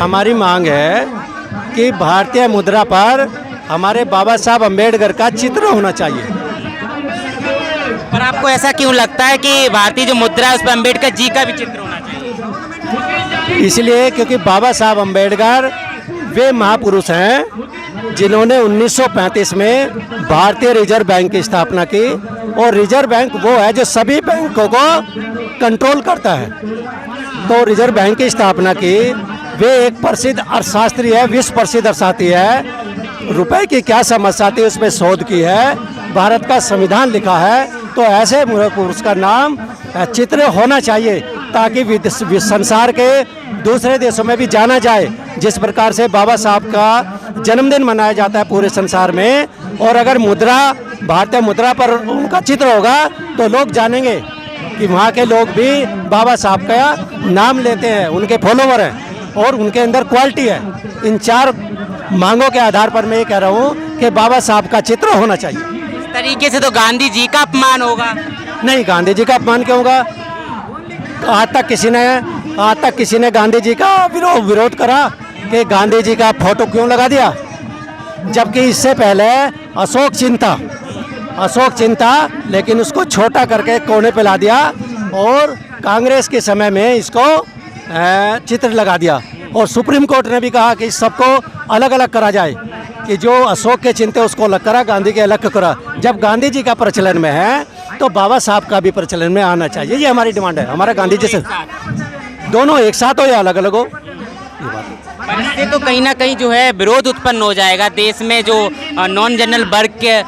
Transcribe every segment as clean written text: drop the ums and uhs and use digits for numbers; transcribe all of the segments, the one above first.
हमारी मांग है कि भारतीय मुद्रा पर हमारे बाबा साहब अम्बेडकर का चित्र होना चाहिए। पर आपको ऐसा क्यों लगता है कि भारतीय जो मुद्रा है उस पर अम्बेडकर जी का भी चित्र होना चाहिए? इसलिए क्योंकि बाबा साहब अम्बेडकर वे महापुरुष हैं जिन्होंने 1935 में भारतीय रिजर्व बैंक की स्थापना की, और रिजर्व बैंक वो है जो सभी बैंकों को कंट्रोल करता है। तो रिजर्व बैंक की स्थापना की, वे एक प्रसिद्ध अर्थशास्त्री है, विश्व प्रसिद्ध अर्थशास्त्री है, रुपए की क्या समस्या थी उसमें शोध की है, भारत का संविधान लिखा है। तो ऐसे पुरुष का नाम चित्र होना चाहिए ताकि संसार के दूसरे देशों में भी जाना जाए जिस प्रकार से बाबा साहब का जन्मदिन मनाया जाता है पूरे संसार में। और अगर मुद्रा, भारतीय मुद्रा पर उनका चित्र होगा तो लोग जानेंगे कि वहाँ के लोग भी बाबा साहब का नाम लेते हैं, उनके फॉलोवर हैं और उनके अंदर क्वालिटी है। इन 4 मांगों के आधार पर मैं ये कह रहा हूँ कि बाबा साहब का चित्र होना चाहिए। इस तरीके से तो गांधी जी का अपमान होगा। नहीं, गांधी जी का अपमान क्यों होगा? आज तक किसी ने गांधी जी का विरोध करा कि गांधी जी का फोटो क्यों लगा दिया? जबकि इससे पहले अशोक चिंता लेकिन उसको छोटा करके कोने पे ला दिया और कांग्रेस के समय में इसको चित्र लगा दिया। और सुप्रीम कोर्ट ने भी कहा कि सबको अलग अलग करा जाए, कि जो अशोक के चिंते उसको अलग करा, गांधी के अलग करा। जब गांधी जी का प्रचलन में है तो बाबा साहब का भी प्रचलन में आना चाहिए। ये हमारी डिमांड है। हमारा गांधी जी से दोनों एक साथ हो या अलग अलग हो, ये बात है। इससे तो कहीं ना कहीं जो है विरोध उत्पन्न हो जाएगा देश में। जो नॉन जनरल वर्ग के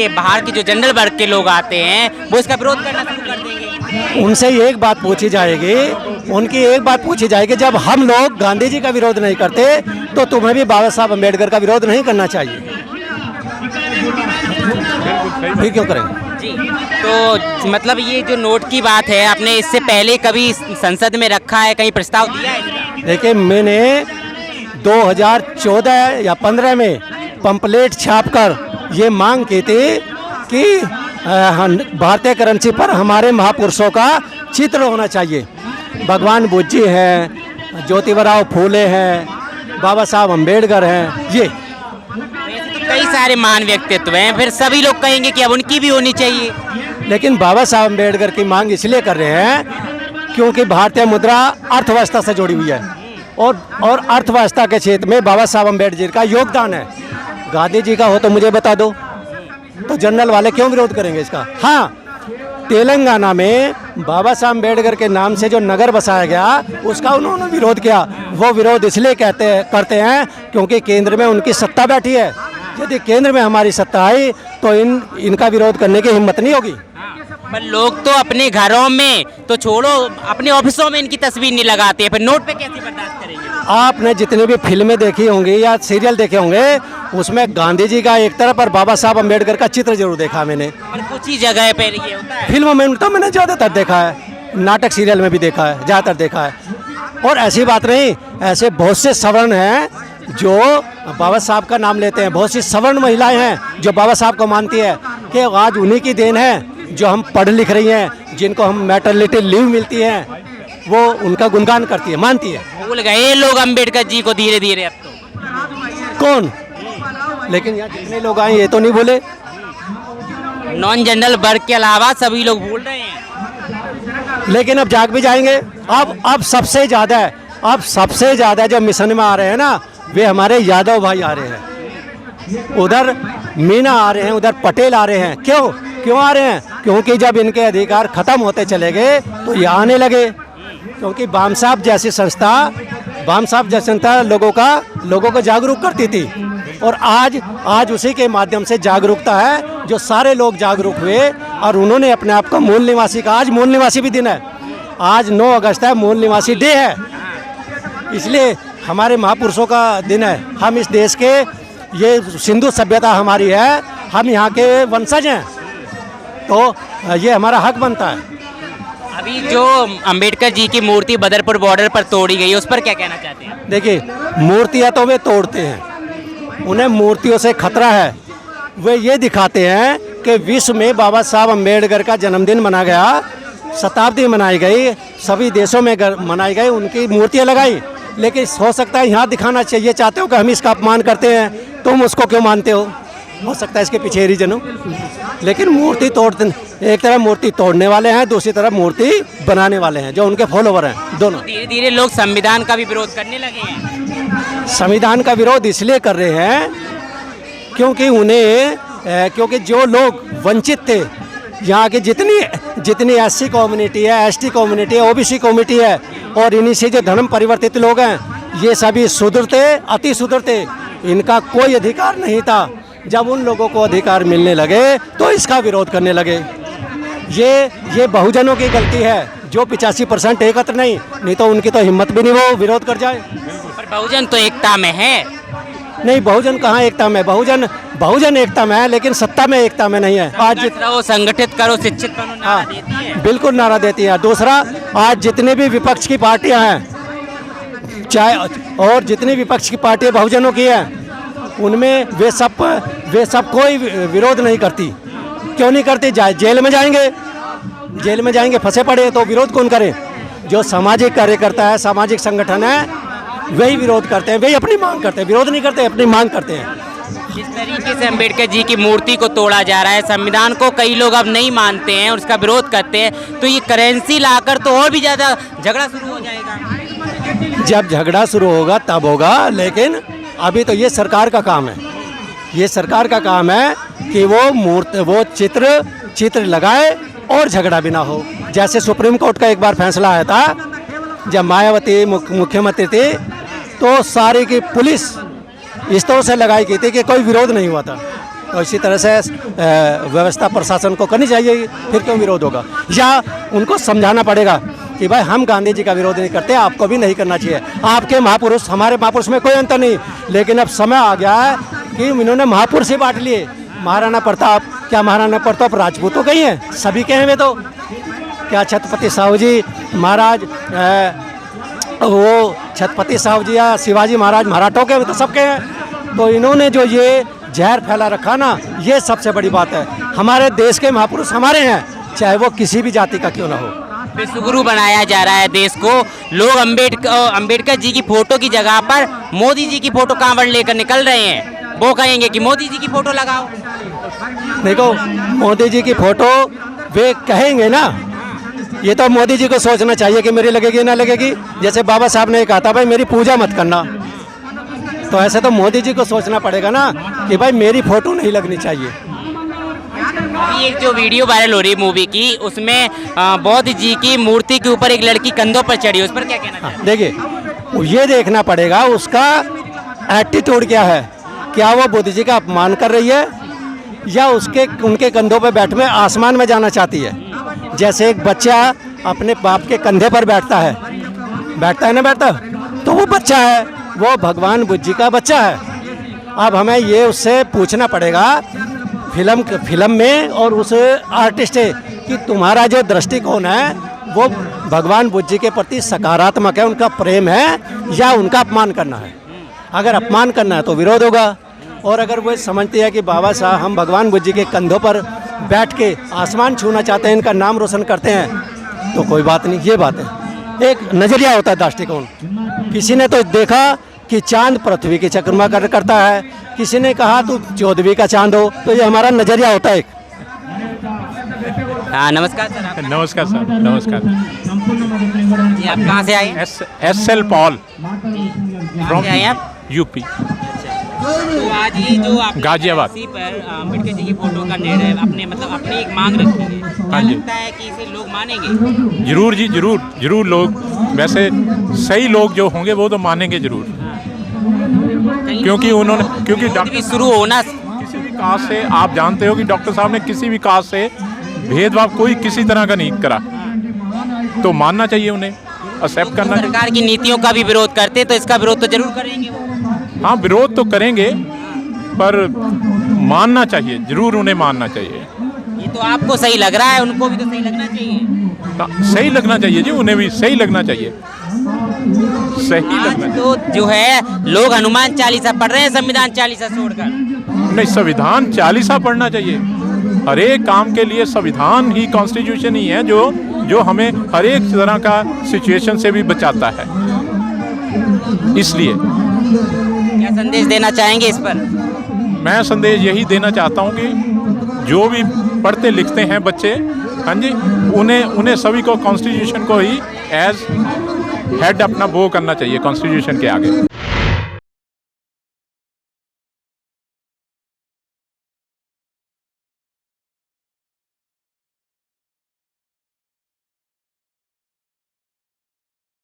बाहर के जो जनरल वर्ग के लोग आते हैं वो इसका विरोध करना शुरू कर देंगे। उनसे एक बात पूछी जाएगी, उनकी एक बात पूछी जाएगी, जब हम लोग गांधी जी का विरोध नहीं करते तो तुम्हें भी बाबा साहब अम्बेडकर का विरोध नहीं करना चाहिए। फिर क्यों करेंगे जी? तो मतलब ये जो नोट की बात है, आपने इससे पहले कभी संसद में रखा है, कहीं प्रस्ताव दिया है इसका? देखिए, मैंने 2014 या 15 में पंपलेट छापकर ये मांग की थी कि भारतीय करेंसी पर हमारे महापुरुषों का चित्र होना चाहिए। भगवान बुद्ध जी हैं, ज्योतिबा फूले हैं, बाबा साहब अम्बेडकर हैं। ये तो कई सारे महान व्यक्तित्व हैं, फिर सभी लोग कहेंगे कि अब उनकी भी होनी चाहिए। लेकिन बाबा साहब अम्बेडकर की मांग इसलिए कर रहे हैं क्योंकि भारतीय मुद्रा अर्थव्यवस्था से जुड़ी हुई है और अर्थव्यवस्था के क्षेत्र में बाबा साहब अम्बेडकर जी का योगदान है। गांधी जी का हो तो मुझे बता दो, तो जनरल वाले क्यों विरोध करेंगे इसका? हाँ, तेलंगाना में बाबा साहब अम्बेडकर के नाम से जो नगर बसाया गया उसका उन्होंने विरोध किया। वो विरोध इसलिए करते हैं क्योंकि केंद्र में उनकी सत्ता बैठी है। यदि केंद्र में हमारी सत्ता आई तो इनका विरोध करने की हिम्मत नहीं होगी। पर लोग तो अपने घरों में तो छोड़ो, अपने ऑफिसों में इनकी तस्वीर नहीं लगाते, फिर नोट पे कैसे बर्दाश्त करेंगे? आपने जितनी भी फिल्में देखी होंगी या सीरियल देखे होंगे उसमें गांधी जी का एक तरफ और बाबा साहब अम्बेडकर का चित्र जरूर देखा मैंने। पर कुछ ही जगह पे ये होता है। फिल्मों में तो मैंने ज़्यादातर देखा है, नाटक सीरियल में भी देखा है, ज़्यादातर देखा है। और ऐसी बात नहीं, ऐसे बहुत से सवर्ण हैं जो बाबा साहब का नाम लेते हैं, बहुत सी सवर्ण महिलाएं हैं जो बाबा साहब को मानती है कि आज उन्हीं की देन है जो हम पढ़ लिख रही हैं, जिनको हम मैटरनिटी लीव मिलती है, वो उनका गुणगान करती है, मानती है। भूल गए लोग अम्बेडकर जी को धीरे धीरे। अब तो कौन? लेकिन यहाँ जितने लोग आए ये तो नहीं भूले। नॉन जनरल वर्ग के अलावा सभी लोग भूल रहे हैं। लेकिन अब जाग भी जाएंगे। अब सबसे ज़्यादा जो मिशन में आ रहे हैं ना, वे हमारे यादव भाई आ रहे हैं। उधर मीना आ रहे हैं, उधर पटेल आ रहे हैं। क्यों आ रहे हैं? क्योंकि जब इनके अधिकार खत्म होते चले गए तो ये आने लगे। क्योंकि बाम साहब जैसी संस्था लोगों को जागरूक करती थी और आज उसी के माध्यम से जागरूकता है जो सारे लोग जागरूक हुए और उन्होंने अपने आप को मूल निवासी का, आज मूल निवासी भी दिन है, आज 9 अगस्त है, मूल निवासी डे है। इसलिए हमारे महापुरुषों का दिन है। हम इस देश के, ये सिंधु सभ्यता हमारी है, हम यहाँ के वंशज हैं, तो ये हमारा हक बनता है। अभी जो अंबेडकर जी की मूर्ति बदरपुर बॉर्डर पर तोड़ी गई है उस पर क्या कहना चाहते हैं? देखिए, मूर्तियाँ तो वे तोड़ते हैं, उन्हें मूर्तियों से खतरा है। वे ये दिखाते हैं कि विश्व में बाबा साहब अम्बेडकर का जन्मदिन मनाया गया, शताब्दी मनाई गई, सभी देशों में मनाई गई, उनकी मूर्तियाँ लगाई, लेकिन हो सकता है यहाँ दिखाना चाहिए, चाहते हो कि हम इसका अपमान करते हैं, तुम उसको क्यों मानते हो सकता है इसके पीछे रीजन हो। लेकिन मूर्ति तोड़ते, एक तरफ मूर्ति तोड़ने वाले हैं, दूसरी तरफ मूर्ति बनाने वाले हैं जो उनके फॉलोवर हैं, दोनों। धीरे धीरे लोग संविधान का भी विरोध करने लगे हैं। संविधान का विरोध इसलिए कर रहे हैं क्योंकि क्योंकि जो लोग वंचित थे, यहाँ की जितनी एससी कम्युनिटी है, एसटी कम्युनिटी है, ओबीसी कम्युनिटी है, और इन्हीं से जो धर्म परिवर्तित लोग हैं, ये सभी शूद्र थे, अति शूद्र थे, इनका कोई अधिकार नहीं था। जब उन लोगों को अधिकार मिलने लगे तो इसका विरोध करने लगे। ये बहुजनों की गलती है जो 85% एकत्र नहीं तो उनकी तो हिम्मत भी नहीं वो विरोध कर जाए। पर बहुजन तो एकता में है। नहीं, बहुजन कहाँ एकता में, बहुजन एकता में है लेकिन सत्ता में एकता में नहीं है। आज रहो, संगठित करो, शिक्षित बनो, नारा देती है। बिल्कुल नारा देती है। दूसरा, आज जितने भी विपक्ष की पार्टियां हैं, चाहे और जितनी विपक्ष की पार्टियां बहुजनों की हैं, उनमें वे सब कोई विरोध नहीं करती। क्यों नहीं करती? जेल में जाएंगे, फंसे पड़े, तो विरोध कौन करे? जो सामाजिक कार्यकर्ता है, सामाजिक संगठन है, वही विरोध करते हैं, वही अपनी मांग करते हैं, विरोध नहीं करते, अपनी मांग करते हैं। जिस तरीके से अंबेडकर जी की मूर्ति को तोड़ा जा रहा है, संविधान को कई लोग अब नहीं मानते हैं और उसका विरोध करते हैं, तो ये करेंसी लाकर तो और भी ज़्यादा झगड़ा शुरू हो जाएगा। जब झगड़ा शुरू होगा तब होगा, लेकिन अभी तो ये सरकार का काम है। ये सरकार का काम है कि वो चित्र लगाए और झगड़ा भी ना हो। जैसे सुप्रीम कोर्ट का एक बार फैसला आया था, जब मायावती मुख्यमंत्री थी तो सारी की पुलिस इस तरह से लगाई गई थी कि कोई विरोध नहीं हुआ था। तो इसी तरह से व्यवस्था प्रशासन को करनी चाहिए, फिर क्यों विरोध होगा? या उनको समझाना पड़ेगा कि भाई हम गांधी जी का विरोध नहीं करते, आपको भी नहीं करना चाहिए। आपके महापुरुष, हमारे महापुरुष में कोई अंतर नहीं, लेकिन अब समय आ गया है कि इन्होंने महापुरुष ही बांट लिए। महाराणा प्रताप, क्या महाराणा प्रताप राजपूतों के ही हैं? सभी के हैं वे तो। क्या छत्रपति साहू जी महाराज वो छत्रपति साहू जी या शिवाजी महाराज मराठों के, तो सबके हैं। तो इन्होंने जो ये जहर फैला रखा ना, ये सबसे बड़ी बात है। हमारे देश के महापुरुष हमारे हैं, चाहे वो किसी भी जाति का क्यों ना हो। विश्वगुरु बनाया जा रहा है देश को। लोग अंबेडकर जी की फोटो की जगह पर मोदी जी की फोटो कांवड़ लेकर निकल रहे हैं। वो कहेंगे कि मोदी जी की फोटो लगाओ। देखो, मोदी जी की फोटो वे कहेंगे ना, ये तो मोदी जी को सोचना चाहिए कि मेरी लगेगी ना लगेगी। जैसे बाबा साहब ने कहा था भाई मेरी पूजा मत करना, तो ऐसे तो मोदी जी को सोचना पड़ेगा ना कि भाई मेरी फोटो नहीं लगनी चाहिए। अभी एक जो वीडियो वायरल हो रही है मूवी की, उसमें बौद्ध जी की मूर्ति के ऊपर एक लड़की कंधों पर चढ़ी है, उस पर क्या कहना चाहते हैं? देखिए, ये देखना पड़ेगा उसका एटीट्यूड क्या है। क्या वो बुद्ध जी का अपमान कर रही है या उनके कंधों पर बैठ में आसमान में जाना चाहती है? जैसे एक बच्चा अपने बाप के कंधे पर बैठता है ना, तो वो बच्चा है, वो भगवान बुद्ध जी का बच्चा है। अब हमें ये उससे पूछना पड़ेगा फिल्म में और उस आर्टिस्ट से कि तुम्हारा जो दृष्टिकोण है वो भगवान बुद्ध जी के प्रति सकारात्मक है, उनका प्रेम है, या उनका अपमान करना है। अगर अपमान करना है तो विरोध होगा, और अगर वो समझती है कि बाबा साहब हम भगवान बुद्ध जी के कंधों पर बैठ के आसमान छूना चाहते हैं, इनका नाम रोशन करते हैं, तो कोई बात नहीं। ये बात है, एक नज़रिया होता है, दृष्टिकोण। किसी ने तो देखा कि चांद पृथ्वी के चक्रमा करता है, किसी ने कहा तू 14वीं का चांद हो, तो ये हमारा नज़रिया होता है एक। नमस्कार सर। नमस्कार सर, नमस्कार। जी, आप कहाँ से आए? SL Paul from UP. तो आज ये जो आप गाजियाबाद इसी पर अम्बेडकर जी की फोटो का निर्णय अपनी एक मांग रखी है, क्या हाँ जी। लगता है कि इसे लोग मानेंगे? जरूर जी, जरूर लोग, वैसे सही लोग जो होंगे वो तो मानेंगे जरूर, क्योंकि डॉक्टर शुरू होना, किसी भी कास्ट से, आप जानते हो कि डॉक्टर साहब ने किसी भी कास्ट से भेदभाव कोई किसी तरह का नहीं करा, तो मानना चाहिए, उन्हें एक्सेप्ट करना चाहिए। सरकार की नीतियों का भी विरोध करते, तो इसका विरोध तो जरूर करेंगे वो। हाँ, विरोध तो करेंगे, पर मानना चाहिए, जरूर उन्हें मानना चाहिए। ये तो आपको सही लग रहा है, उनको भी तो सही लगना चाहिए। सही लगना चाहिए जी, उन्हें भी सही लगना चाहिए, सही लगना चाहिए। तो जो है लोग हनुमान चालीसा पढ़ रहे हैं संविधान चालीसा छोड़कर। नहीं, संविधान चालीसा पढ़ना चाहिए। हर एक काम के लिए संविधान ही, कॉन्स्टिट्यूशन ही है जो हमें हर एक तरह का सिचुएशन से भी बचाता है। इसलिए क्या संदेश देना चाहेंगे इस पर? मैं संदेश यही देना चाहता हूँ कि जो भी पढ़ते लिखते हैं बच्चे, हाँ जी, उन्हें सभी को कॉन्स्टिट्यूशन को ही एज हेड अपना वो करना चाहिए कॉन्स्टिट्यूशन के आगे।